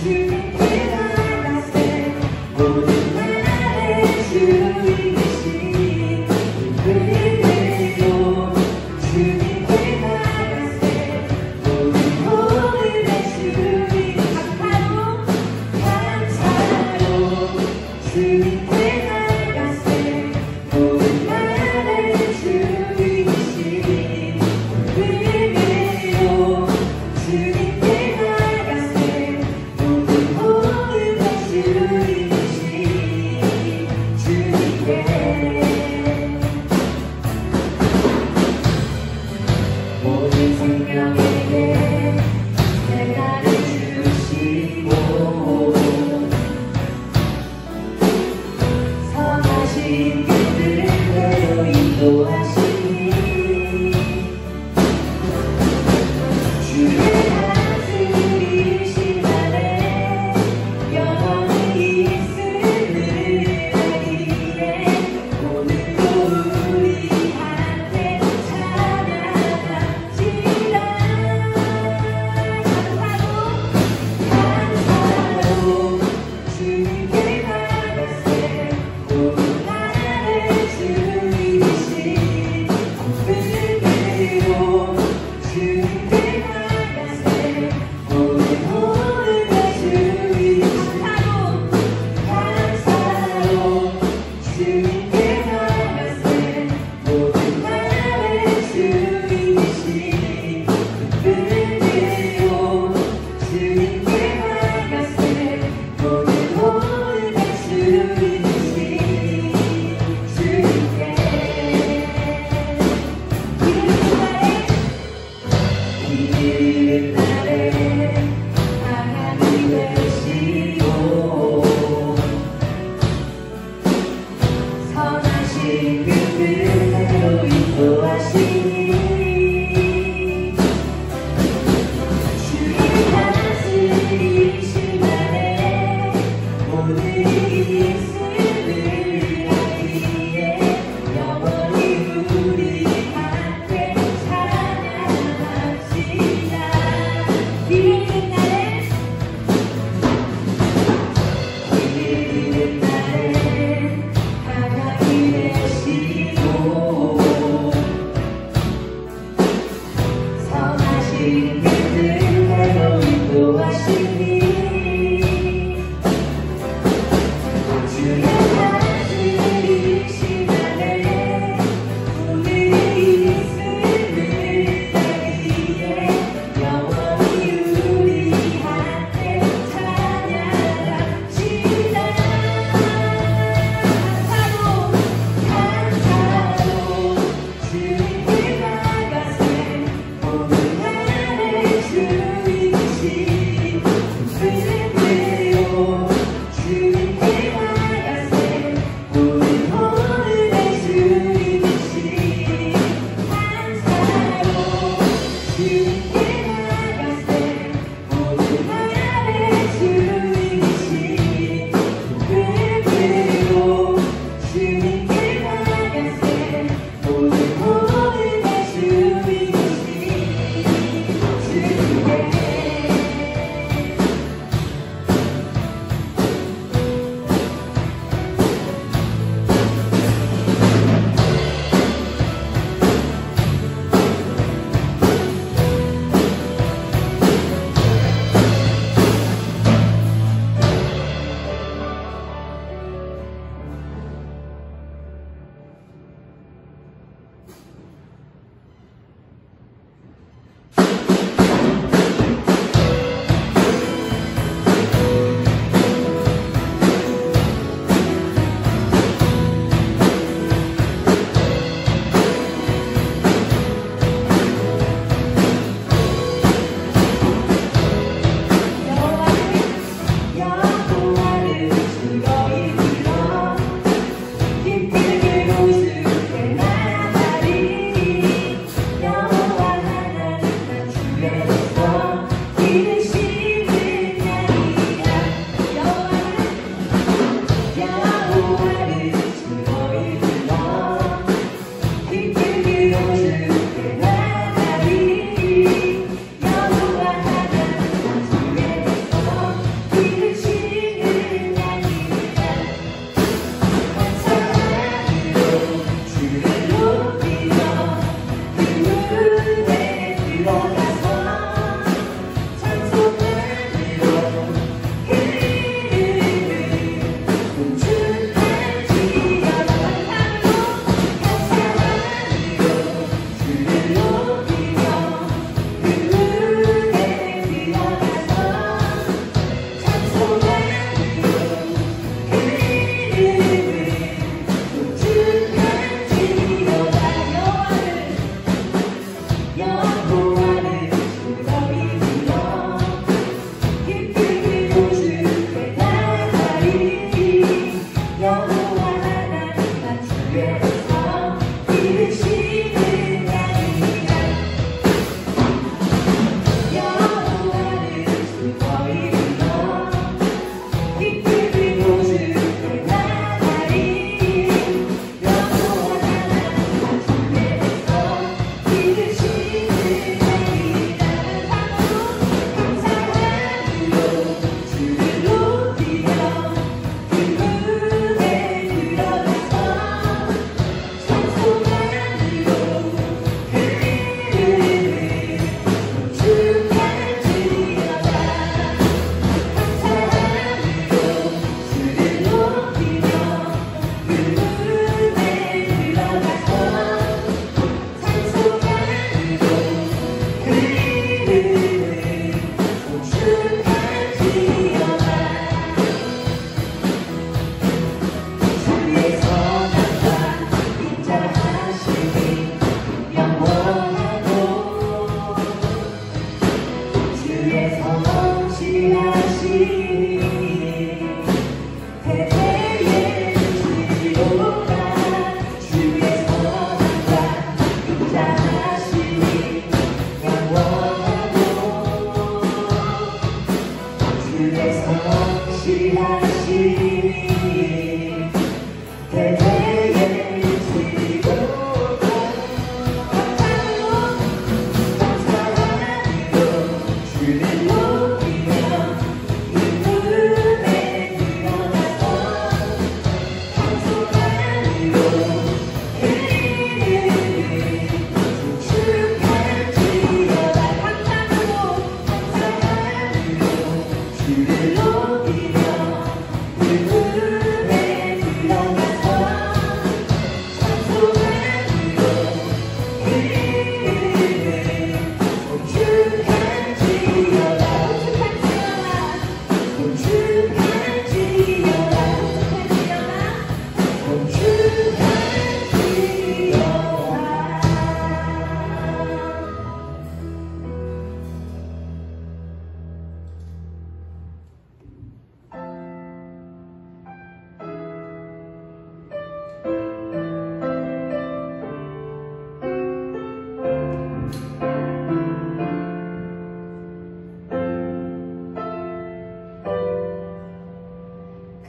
주님께 나가세 모든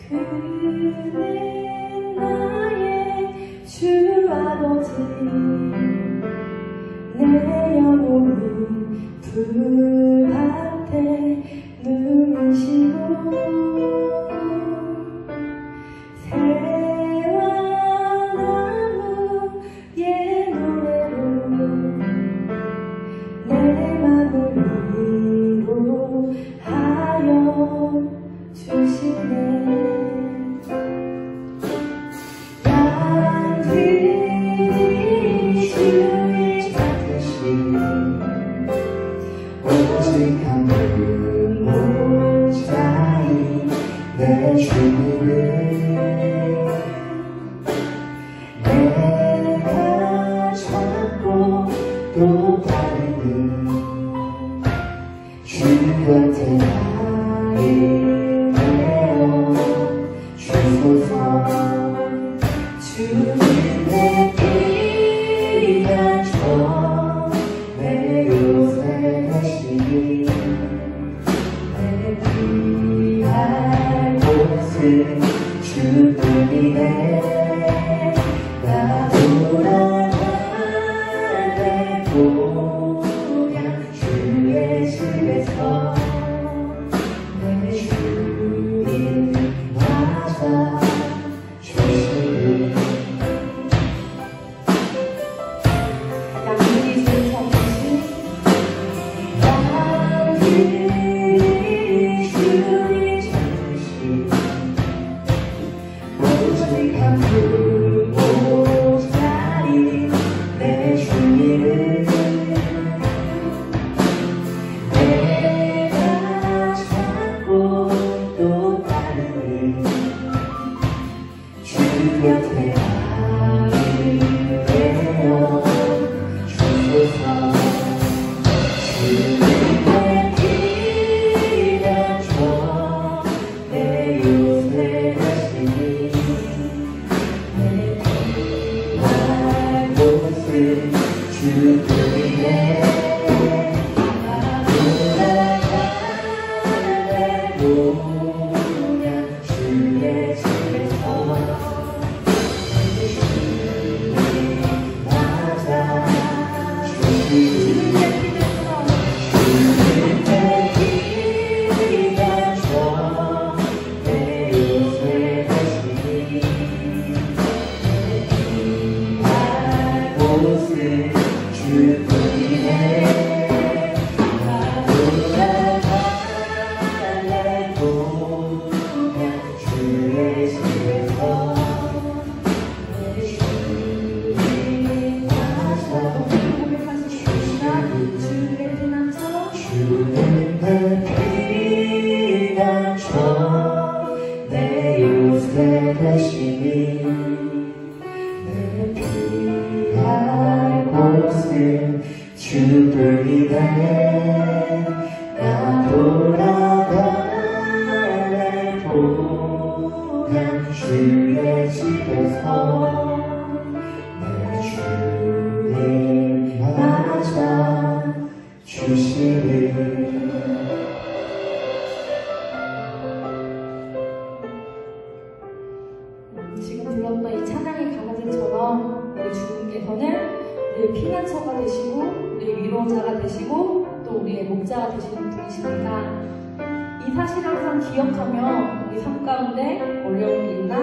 그는 나의 주 아버지, 내 영혼은 불밭에 누우시고 새와 나무의 노래로 내 맘을 위로하여 주시네. 오직 한 분 목자인 내 주를 내가 찾고 또 다른 주 곁에 나를 내어 주소서. 주님 내 피가 내 요새 대신 내 귀한 곳은 주뿐이네. 나 돌아갈 내 고향 주의 집에서 내 주 맞아 주시니 양들이 주는 정신 양들이 주의 정신 오직 한 불보자리 내 주님을 내가 찾고 또 따르니 주 곁에 나를 되어 주소서 주님의 피가 줘 내 요새 되시니 내 피할 곳은 주뿐이네 나돌아갈래 그냥 주의 집에서 주님 맞아 주님 주님의 피가 줘 내 요새 되시니 내 피할 곳은 주뿐이네 나돌아갈래 그냥 주의 집에서 내 주님 맞아 주의 피난처 주님의 피가 쳐 내 요새 되시니 내 피할 곳은 주뿐이네 나 돌아갈래 그냥 주의 집에서 내 주님 맞아 주시니 지금 불렀던 이 찬양의 가사들처럼 우리 주님께서는 우리의 피난처가 되시고 우리의 위로자가 되시고 또 우리의 목자가 되시는 분이십니다. 이 사실을 항상 기억하며 우리 삶 가운데 어려운 일이나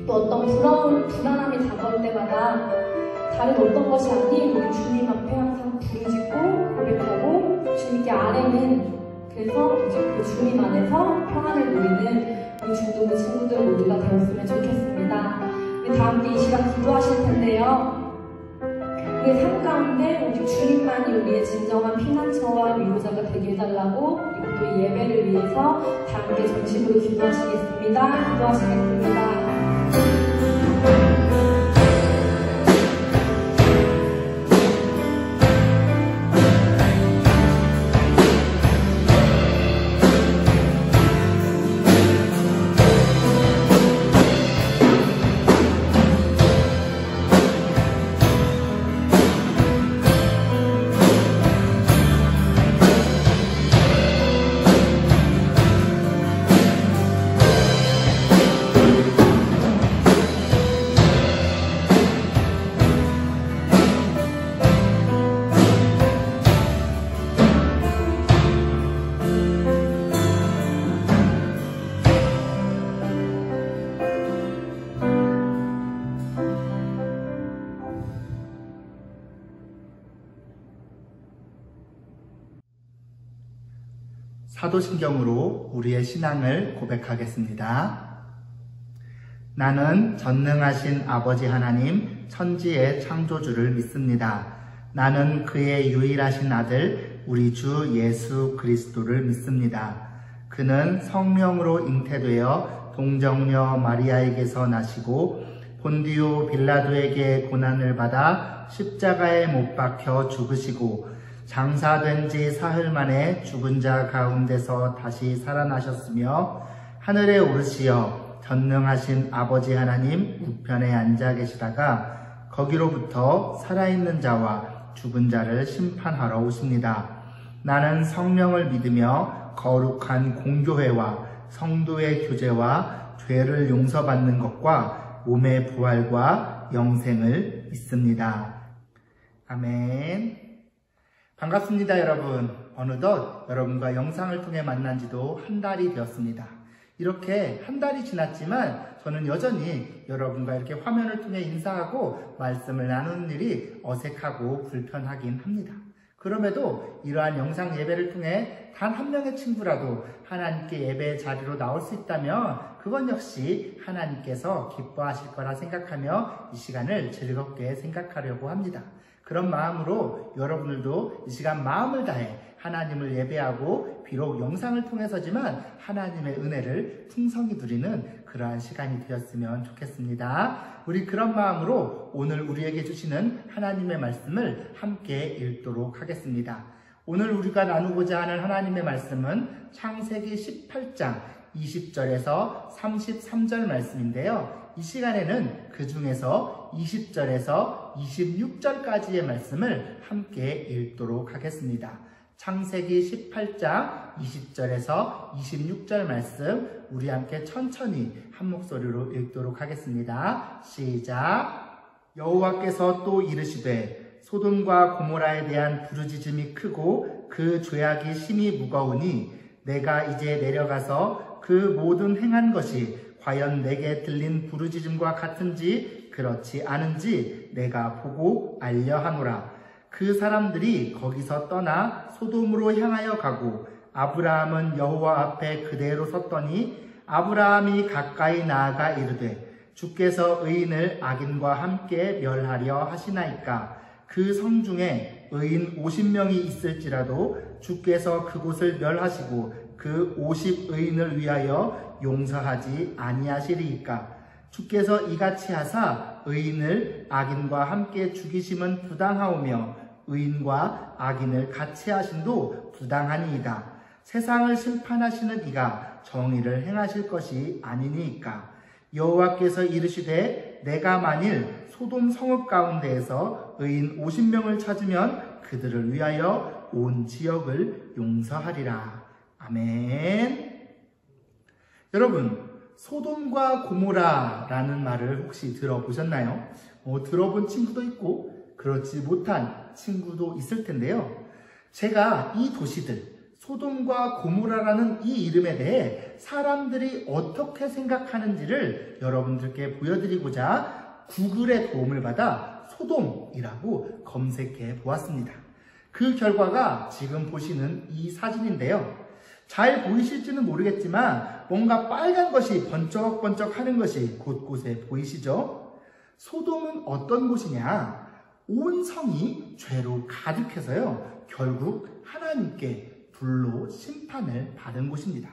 또 어떤 불안함이 다가올 때마다 다른 어떤 것이 아닌 우리 주님 앞에 항상 부르짖고 고백하고 주님께 아뢰는 그래서 그 주님 안에서 평안을 누리는 우리 중동부 친구들 모두가 되었으면 좋겠습니다. 우리 다 함께 이 시간 기도하실 텐데요. 우리의 삶 가운데 오직 주님만이 우리의 진정한 피난처와 위로자가 되게 해달라고 그리고 또 이 예배를 위해서 다 함께 전심으로 기도하시겠습니다. 기도하시겠습니다. 사도신경으로 우리의 신앙을 고백하겠습니다. 나는 전능하신 아버지 하나님 천지의 창조주를 믿습니다. 나는 그의 유일하신 아들 우리 주 예수 그리스도를 믿습니다. 그는 성령으로 잉태되어 동정녀 마리아에게서 나시고 본디오 빌라도에게 고난을 받아 십자가에 못 박혀 죽으시고 장사된 지 사흘 만에 죽은 자 가운데서 다시 살아나셨으며 하늘에 오르시어 전능하신 아버지 하나님 우편에 앉아 계시다가 거기로부터 살아있는 자와 죽은 자를 심판하러 오십니다. 나는 성령을 믿으며 거룩한 공교회와 성도의 교제와 죄를 용서받는 것과 몸의 부활과 영생을 믿습니다. 아멘. 반갑습니다, 여러분. 어느덧 여러분과 영상을 통해 만난 지도 한 달이 되었습니다. 이렇게 한 달이 지났지만 저는 여전히 여러분과 이렇게 화면을 통해 인사하고 말씀을 나누는 일이 어색하고 불편하긴 합니다. 그럼에도 이러한 영상 예배를 통해 단 한 명의 친구라도 하나님께 예배의 자리로 나올 수 있다면 그건 역시 하나님께서 기뻐하실 거라 생각하며 이 시간을 즐겁게 생각하려고 합니다. 그런 마음으로 여러분들도 이 시간 마음을 다해 하나님을 예배하고 비록 영상을 통해서지만 하나님의 은혜를 풍성히 누리는 그러한 시간이 되었으면 좋겠습니다. 우리 그런 마음으로 오늘 우리에게 주시는 하나님의 말씀을 함께 읽도록 하겠습니다. 오늘 우리가 나누고자 하는 하나님의 말씀은 창세기 18장 20절에서 33절 말씀인데요. 이 시간에는 그 중에서 20절에서 26절까지의 말씀을 함께 읽도록 하겠습니다. 창세기 18장 20절에서 26절 말씀 우리 함께 천천히 한 목소리로 읽도록 하겠습니다. 시작. 여호와께서 또 이르시되 소돔과 고모라에 대한 부르짖음이 크고 그 죄악이 심히 무거우니 내가 이제 내려가서 그 모든 행한 것이 과연 내게 들린 부르짖음과 같은지 그렇지 않은지 내가 보고 알려하노라. 그 사람들이 거기서 떠나 소돔으로 향하여 가고 아브라함은 여호와 앞에 그대로 섰더니 아브라함이 가까이 나아가 이르되 주께서 의인을 악인과 함께 멸하려 하시나이까. 그 성 중에 의인 50명이 있을지라도 주께서 그곳을 멸하시고 그 50의인을 위하여 용서하지 아니하시리이까. 주께서 이같이 하사 의인을 악인과 함께 죽이심은 부당하오며 의인과 악인을 같이 하심도 부당하니이다. 세상을 심판하시는 이가 정의를 행하실 것이 아니니이까. 여호와께서 이르시되 내가 만일 소돔 성읍 가운데에서 의인 50명을 찾으면 그들을 위하여 온 지역을 용서하리라. 아멘. 여러분, 소돔과 고모라라는 말을 혹시 들어보셨나요? 들어본 친구도 있고 그렇지 못한 친구도 있을 텐데요. 제가 이 도시들 소돔과 고모라라는 이 이름에 대해 사람들이 어떻게 생각하는지를 여러분들께 보여드리고자 구글의 도움을 받아 소돔이라고 검색해 보았습니다. 그 결과가 지금 보시는 이 사진인데요. 잘 보이실지는 모르겠지만 뭔가 빨간 것이 번쩍번쩍 하는 것이 곳곳에 보이시죠? 소돔은 어떤 곳이냐? 온 성이 죄로 가득해서요. 결국 하나님께 불로 심판을 받은 곳입니다.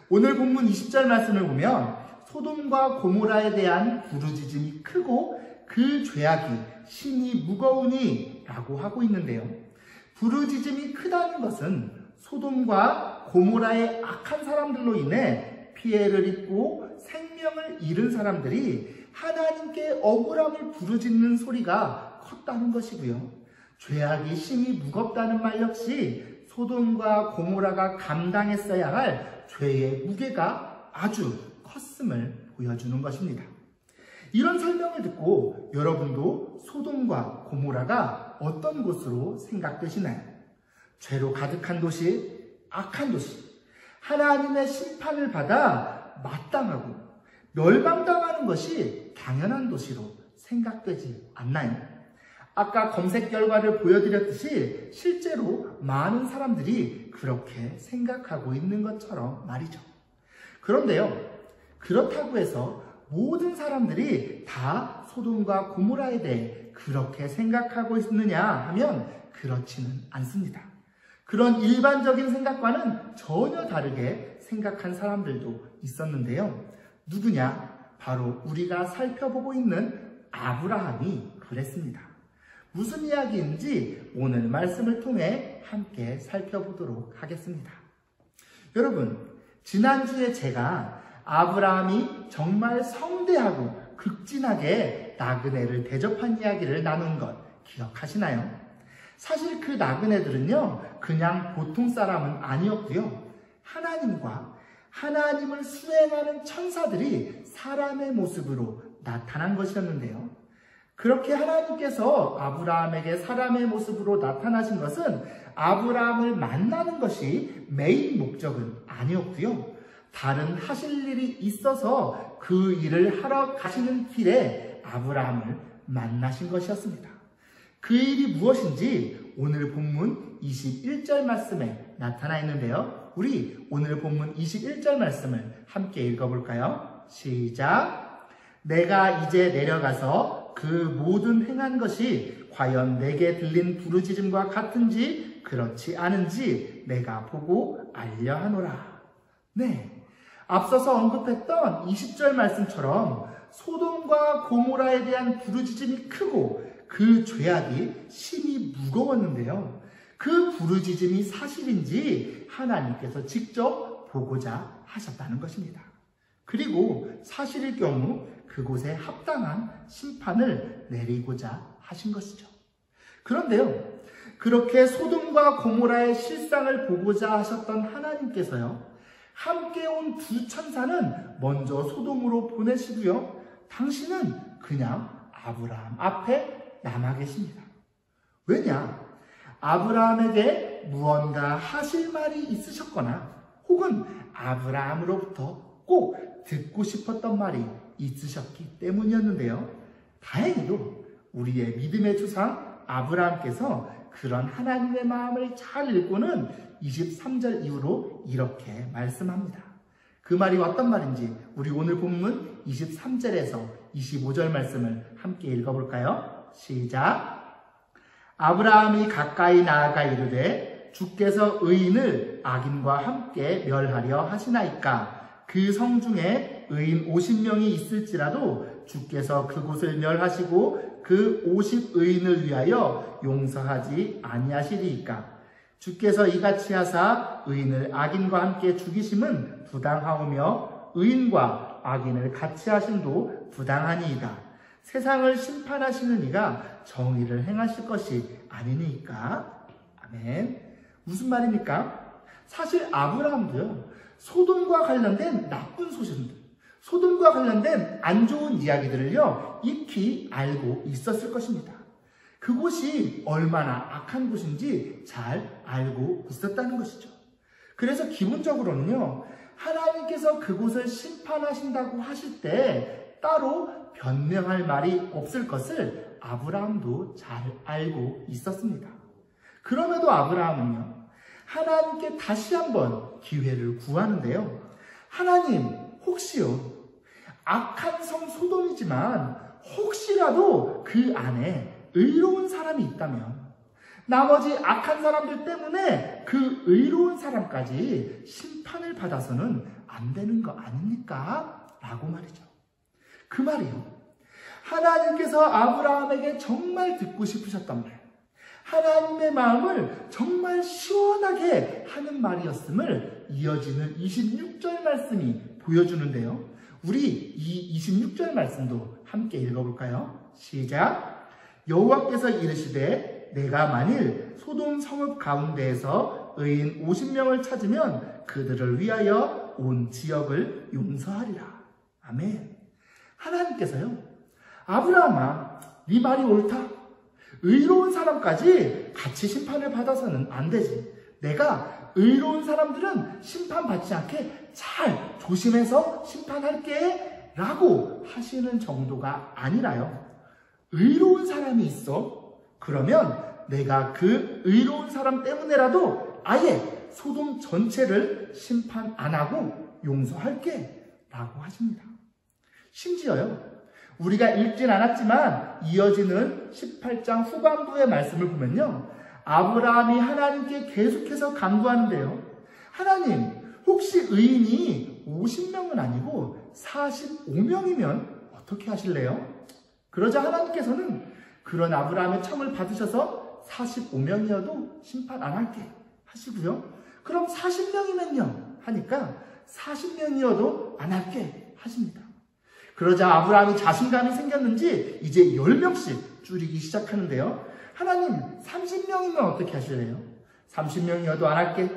오늘 본문 20절 말씀을 보면 소돔과 고모라에 대한 부르짖음이 크고 그 죄악이 심히 무거우니 라고 하고 있는데요. 부르짖음이 크다는 것은 소돔과 고모라의 악한 사람들로 인해 피해를 입고 생명을 잃은 사람들이 하나님께 억울함을 부르짖는 소리가 컸다는 것이고요. 죄악이 심히 무겁다는 말 역시 소돔과 고모라가 감당했어야 할 죄의 무게가 아주 컸음을 보여주는 것입니다. 이런 설명을 듣고 여러분도 소돔과 고모라가 어떤 곳으로 생각되시나요? 죄로 가득한 도시, 악한 도시, 하나님의 심판을 받아 마땅하고 멸망당하는 것이 당연한 도시로 생각되지 않나요? 아까 검색 결과를 보여드렸듯이 실제로 많은 사람들이 그렇게 생각하고 있는 것처럼 말이죠. 그런데요, 그렇다고 해서 모든 사람들이 다 소돔과 고모라에 대해 그렇게 생각하고 있느냐 하면 그렇지는 않습니다. 그런 일반적인 생각과는 전혀 다르게 생각한 사람들도 있었는데요. 누구냐? 바로 우리가 살펴보고 있는 아브라함이 그랬습니다. 무슨 이야기인지 오늘 말씀을 통해 함께 살펴보도록 하겠습니다. 여러분, 지난주에 제가 아브라함이 정말 성대하고 극진하게 나그네를 대접한 이야기를 나눈 것 기억하시나요? 사실 그 나그네들은요, 그냥 보통 사람은 아니었고요. 하나님과 하나님을 수행하는 천사들이 사람의 모습으로 나타난 것이었는데요. 그렇게 하나님께서 아브라함에게 사람의 모습으로 나타나신 것은 아브라함을 만나는 것이 메인 목적은 아니었고요. 다른 하실 일이 있어서 그 일을 하러 가시는 길에 아브라함을 만나신 것이었습니다. 그 일이 무엇인지 오늘 본문 21절 말씀에 나타나 있는데요. 우리 오늘 본문 21절 말씀을 함께 읽어볼까요? 시작! 내가 이제 내려가서 그 모든 행한 것이 과연 내게 들린 부르짖음과 같은지 그렇지 않은지 내가 보고 알려하노라. 네, 앞서서 언급했던 20절 말씀처럼 소돔과 고모라에 대한 부르짖음이 크고 그 죄악이 심히 무거웠는데요. 그 부르짖음이 사실인지 하나님께서 직접 보고자 하셨다는 것입니다. 그리고 사실일 경우 그곳에 합당한 심판을 내리고자 하신 것이죠. 그런데요, 그렇게 소돔과 고모라의 실상을 보고자 하셨던 하나님께서요, 함께 온 두 천사는 먼저 소돔으로 보내시고요, 당신은 그냥 아브라함 앞에 남아 계십니다. 왜냐? 아브라함에게 무언가 하실 말이 있으셨거나 혹은 아브라함으로부터 꼭 듣고 싶었던 말이 있으셨기 때문이었는데요. 다행히도 우리의 믿음의 조상 아브라함께서 그런 하나님의 마음을 잘 읽고는 23절 이후로 이렇게 말씀합니다. 그 말이 어떤 말인지 우리 오늘 본문 23절에서 25절 말씀을 함께 읽어볼까요? 시작! 아브라함이 가까이 나아가 이르되 주께서 의인을 악인과 함께 멸하려 하시나이까 그 성 중에 의인 50명이 있을지라도 주께서 그곳을 멸하시고 그 50의인을 위하여 용서하지 아니하시리이까 주께서 이같이 하사 의인을 악인과 함께 죽이심은 부당하오며 의인과 악인을 같이 하심도 부당하니이다. 세상을 심판하시는 이가 정의를 행하실 것이 아니니까. 아멘. 무슨 말입니까? 사실 아브라함도요, 소돔과 관련된 나쁜 소식들, 소돔과 관련된 안 좋은 이야기들을요, 익히 알고 있었을 것입니다. 그곳이 얼마나 악한 곳인지 잘 알고 있었다는 것이죠. 그래서 기본적으로는요, 하나님께서 그곳을 심판하신다고 하실 때 따로 변명할 말이 없을 것을 아브라함도 잘 알고 있었습니다. 그럼에도 아브라함은요, 하나님께 다시 한번 기회를 구하는데요. 하나님, 혹시요, 악한 성 소돔이지만 혹시라도 그 안에 의로운 사람이 있다면 나머지 악한 사람들 때문에 그 의로운 사람까지 심판을 받아서는 안 되는 거 아닙니까? 라고 말이죠. 그 말이요, 하나님께서 아브라함에게 정말 듣고 싶으셨던 말, 하나님의 마음을 정말 시원하게 하는 말이었음을 이어지는 26절 말씀이 보여주는데요. 우리 이 26절 말씀도 함께 읽어볼까요? 시작! 여호와께서 이르시되 내가 만일 소돔 성읍 가운데에서 의인 50명을 찾으면 그들을 위하여 온 지역을 용서하리라. 아멘. 하나님께서요, 아브라함아, 네 말이 옳다. 의로운 사람까지 같이 심판을 받아서는 안 되지. 내가 의로운 사람들은 심판받지 않게 잘 조심해서 심판할게 라고 하시는 정도가 아니라요, 의로운 사람이 있어. 그러면 내가 그 의로운 사람 때문에라도 아예 소돔 전체를 심판 안 하고 용서할게 라고 하십니다. 심지어요, 우리가 읽진 않았지만 이어지는 18장 후반부의 말씀을 보면요, 아브라함이 하나님께 계속해서 간구하는데요. 하나님, 혹시 의인이 50명은 아니고 45명이면 어떻게 하실래요? 그러자 하나님께서는 그런 아브라함의 청을 받으셔서 45명이어도 심판 안 할게 하시고요. 그럼 40명이면요? 하니까 40명이어도 안 할게 하십니다. 그러자 아브라함이 자신감이 생겼는지 이제 10명씩 줄이기 시작하는데요. 하나님, 30명이면 어떻게 하실래요? 30명이어도 안 할게.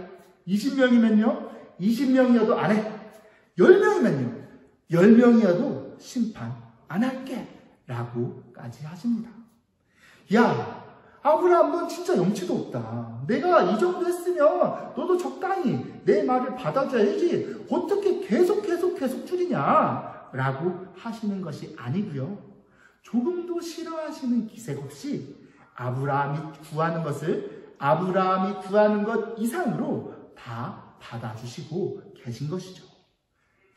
20명이면요? 20명이어도 안 해. 10명이면요? 10명이어도 심판 안 할게. 라고까지 하십니다. 야, 아브라함, 넌 진짜 염치도 없다. 내가 이 정도 했으면 너도 적당히 내 말을 받아줘야지 어떻게 계속 줄이냐 라고 하시는 것이 아니고요. 조금도 싫어하시는 기색 없이 아브라함이 구하는 것 이상으로 다 받아주시고 계신 것이죠.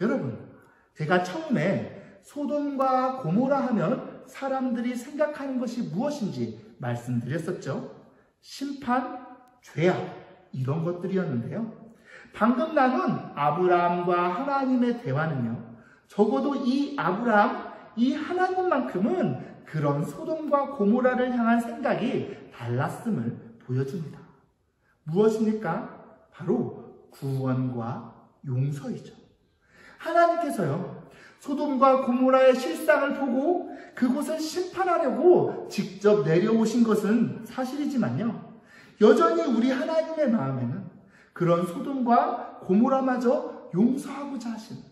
여러분, 제가 처음에 소돔과 고모라 하면 사람들이 생각하는 것이 무엇인지 말씀드렸었죠. 심판, 죄악, 이런 것들이었는데요. 방금 나눈 아브라함과 하나님의 대화는요, 적어도 이 아브라함, 이 하나님만큼은 그런 소돔과 고모라를 향한 생각이 달랐음을 보여줍니다. 무엇입니까? 바로 구원과 용서이죠. 하나님께서요, 소돔과 고모라의 실상을 보고 그곳을 심판하려고 직접 내려오신 것은 사실이지만요, 여전히 우리 하나님의 마음에는 그런 소돔과 고모라마저 용서하고자 하시는,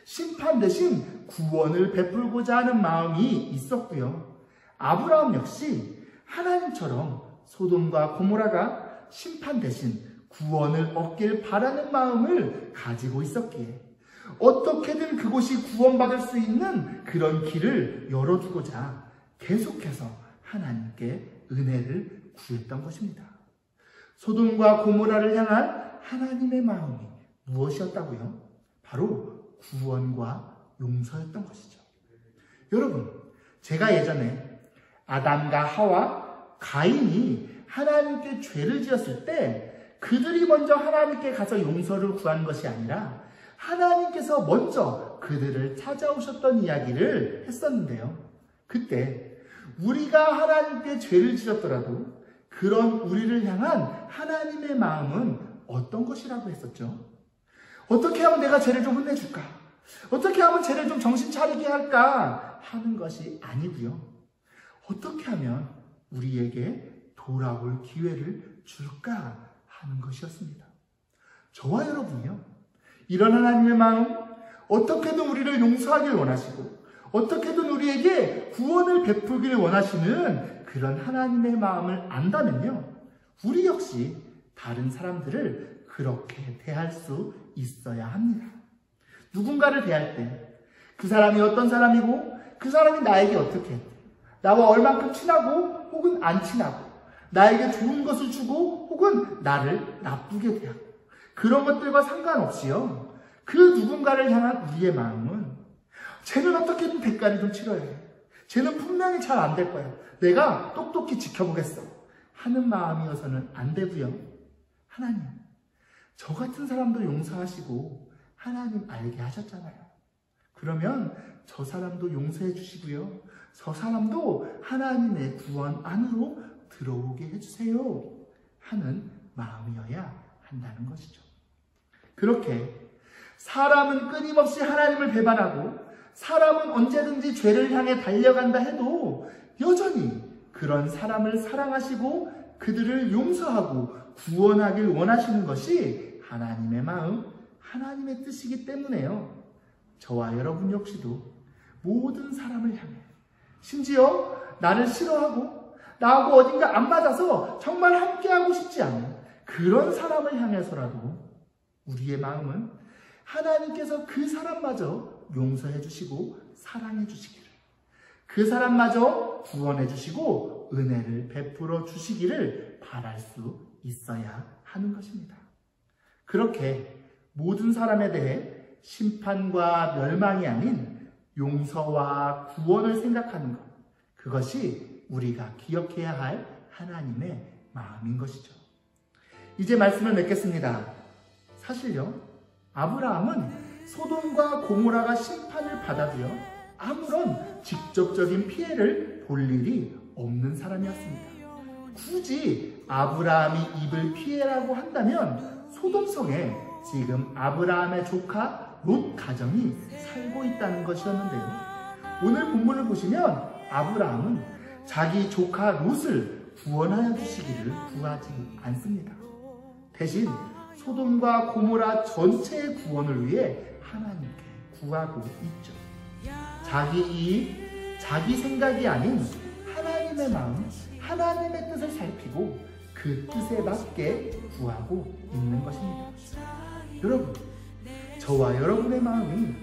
심판 대신 구원을 베풀고자 하는 마음이 있었고요. 아브라함 역시 하나님처럼 소돔과 고모라가 심판 대신 구원을 얻길 바라는 마음을 가지고 있었기에 어떻게든 그곳이 구원받을 수 있는 그런 길을 열어두고자 계속해서 하나님께 은혜를 구했던 것입니다. 소돔과 고모라를 향한 하나님의 마음이 무엇이었다고요? 바로 구원과 용서였던 것이죠. 여러분, 제가 예전에 아담과 하와, 가인이 하나님께 죄를 지었을 때 그들이 먼저 하나님께 가서 용서를 구한 것이 아니라 하나님께서 먼저 그들을 찾아오셨던 이야기를 했었는데요. 그때 우리가 하나님께 죄를 지었더라도 그런 우리를 향한 하나님의 마음은 어떤 것이라고 했었죠? 어떻게 하면 내가 죄를 좀 혼내줄까? 어떻게 하면 죄를 좀 정신 차리게 할까? 하는 것이 아니고요. 어떻게 하면 우리에게 돌아올 기회를 줄까? 하는 것이었습니다. 저와 여러분이요, 이런 하나님의 마음, 어떻게든 우리를 용서하길 원하시고 어떻게든 우리에게 구원을 베풀길 원하시는 그런 하나님의 마음을 안다면요, 우리 역시 다른 사람들을 그렇게 대할 수 있어야 합니다. 누군가를 대할 때 그 사람이 어떤 사람이고 그 사람이 나에게 어떻게 했고 나와 얼만큼 친하고 혹은 안 친하고 나에게 좋은 것을 주고 혹은 나를 나쁘게 대하고 그런 것들과 상관없이요, 그 누군가를 향한 우리의 마음은 쟤는 어떻게든 대가를 좀 치러야 해. 쟤는 분명히 잘 안 될 거야. 내가 똑똑히 지켜보겠어. 하는 마음이어서는 안 되고요. 하나님, 저 같은 사람도 용서하시고 하나님 알게 하셨잖아요. 그러면 저 사람도 용서해 주시고요. 저 사람도 하나님의 구원 안으로 들어오게 해주세요. 하는 마음이어야 한다는 것이죠. 그렇게 사람은 끊임없이 하나님을 배반하고 사람은 언제든지 죄를 향해 달려간다 해도 여전히 그런 사람을 사랑하시고 그들을 용서하고 구원하길 원하시는 것이 하나님의 마음, 하나님의 뜻이기 때문에요. 저와 여러분 역시도 모든 사람을 향해, 심지어 나를 싫어하고 나하고 어딘가 안 맞아서 정말 함께하고 싶지 않은 그런 사람을 향해서라도 우리의 마음은 하나님께서 그 사람마저 용서해 주시고 사랑해 주시기를, 그 사람마저 구원해 주시고 은혜를 베풀어 주시기를 바랄 수 있어야 하는 것입니다. 그렇게 모든 사람에 대해 심판과 멸망이 아닌 용서와 구원을 생각하는 것, 그것이 우리가 기억해야 할 하나님의 마음인 것이죠. 이제 말씀을 맺겠습니다. 사실요, 아브라함은 소돔과 고모라가 심판을 받아도요, 아무런 직접적인 피해를 볼 일이 없는 사람이었습니다. 굳이 아브라함이 입을 피해라고 한다면 소돔성에 지금 아브라함의 조카 롯 가정이 살고 있다는 것이었는데요. 오늘 본문을 보시면 아브라함은 자기 조카 롯을 구원하여 주시기를 구하지 않습니다. 대신 소돔과 고모라 전체의 구원을 위해 하나님께 구하고 있죠. 자기 이익, 자기 생각이 아닌 하나님의 마음, 하나님의 뜻을 살피고 그 뜻에 맞게 구하고 있는 것입니다. 여러분, 저와 여러분의 마음이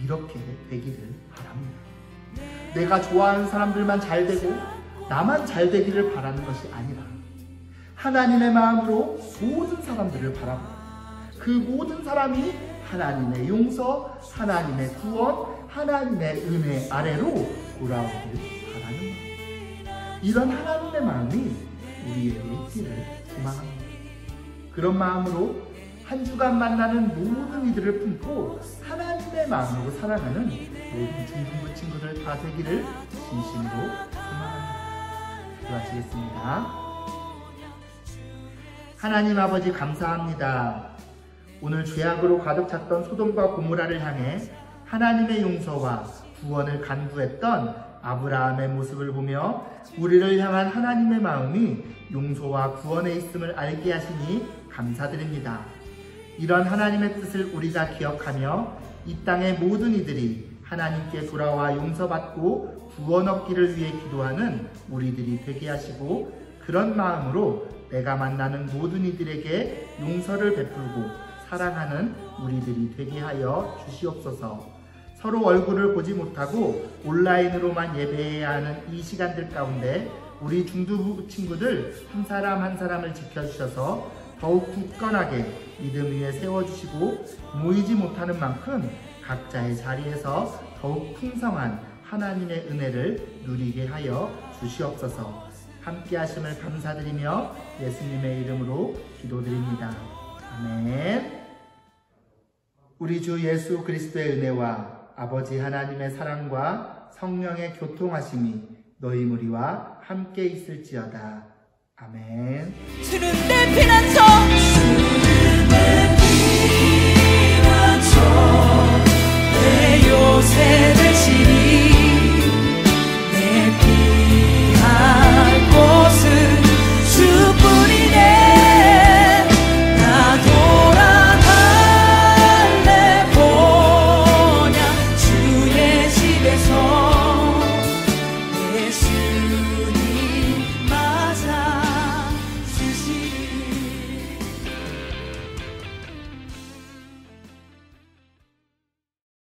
이렇게 되기를 바랍니다. 내가 좋아하는 사람들만 잘 되고 나만 잘 되기를 바라는 것이 아니라 하나님의 마음으로 모든 사람들을 바라보고 그 모든 사람이 하나님의 용서, 하나님의 구원, 하나님의 은혜 아래로 돌아오기를 바라는 마음. 이런 하나님의 마음이 우리에게 있기를 소망합니다. 그런 마음으로 한 주간 만나는 모든 이들을 품고 하나님의 마음으로 살아가는 모든 중등부 친구들 다 되기를 진심으로 소망합니다. 기도하시겠습니다. 하나님 아버지 감사합니다. 오늘 죄악으로 가득 찼던 소돔과 고모라를 향해 하나님의 용서와 구원을 간구했던 아브라함의 모습을 보며 우리를 향한 하나님의 마음이 용서와 구원에 있음을 알게 하시니 감사드립니다. 이런 하나님의 뜻을 우리가 기억하며 이 땅의 모든 이들이 하나님께 돌아와 용서받고 구원 얻기를 위해 기도하는 우리들이 되게 하시고 그런 마음으로 내가 만나는 모든 이들에게 용서를 베풀고 사랑하는 우리들이 되게 하여 주시옵소서. 서로 얼굴을 보지 못하고 온라인으로만 예배해야 하는 이 시간들 가운데 우리 중두부 친구들 한 사람 한 사람을 지켜주셔서 더욱 굳건하게 믿음 위에 세워주시고 모이지 못하는 만큼 각자의 자리에서 더욱 풍성한 하나님의 은혜를 누리게 하여 주시옵소서. 함께 하심을 감사드리며 예수님의 이름으로 기도드립니다. 아멘. 우리 주 예수 그리스도의 은혜와 아버지 하나님의 사랑과 성령의 교통하심이 너희 무리와 함께 있을지어다. 아멘. 주는 내 피난처